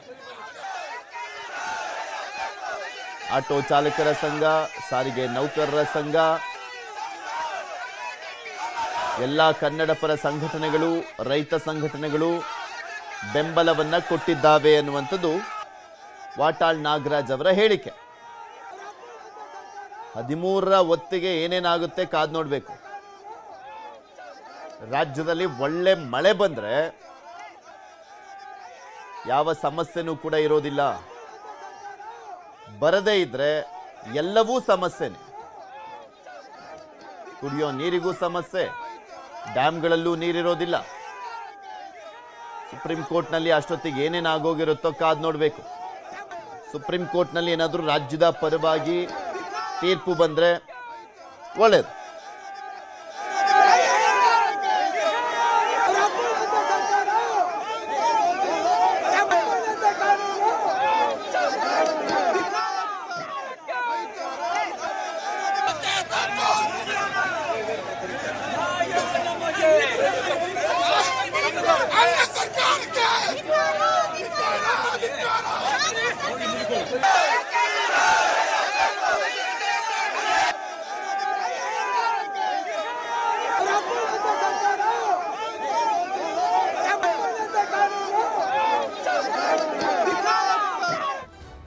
ಆಟೋ ಚಾಲಕರ ಸಂಘ, ಸಾರಿಗೆ ನೌಕರರ ಸಂಘ, ಎಲ್ಲ ಕನ್ನಡ ಪರ ಸಂಘಟನೆಗಳು, ರೈತ ಸಂಘಟನೆಗಳು ಬೆಂಬಲವನ್ನ ಕೊಟ್ಟಿದ್ದಾವೆ ಅನ್ನುವಂಥದ್ದು ವಾಟಾಳ್ ನಾಗರಾಜ್ ಅವರ ಹೇಳಿಕೆ. 13ರ ಹೊತ್ತಿಗೆ ಏನೇನಾಗುತ್ತೆ ಕಾದ್ ನೋಡ್ಬೇಕು. ರಾಜ್ಯದಲ್ಲಿ ಒಳ್ಳೆ ಮಳೆ ಬಂದ್ರೆ ಯಾವ ಸಮಸ್ಯೆನೂ ಕೂಡ ಇರೋದಿಲ್ಲ. ಬರದೇ ಇದ್ರೆ ಎಲ್ಲವೂ ಸಮಸ್ಯೆನೆ. ಕುಡಿಯೋ ನೀರಿಗೂ ಸಮಸ್ಯೆ, ಡ್ಯಾಮ್ಗಳಲ್ಲೂ ನೀರಿರೋದಿಲ್ಲ. ಸುಪ್ರೀಂ ಕೋರ್ಟ್ನಲ್ಲಿ ಅಷ್ಟೊತ್ತಿಗೆ ಏನೇನಾಗೋಗಿರುತ್ತೋ ಕಾದ್ ನೋಡ್ಬೇಕು. ಸುಪ್ರೀಂ ಕೋರ್ಟ್ನಲ್ಲಿ ಏನಾದರೂ ರಾಜ್ಯದ ಪರವಾಗಿ ತೀರ್ಪು ಬಂದ್ರೆ ಒಳ್ಳೇದು.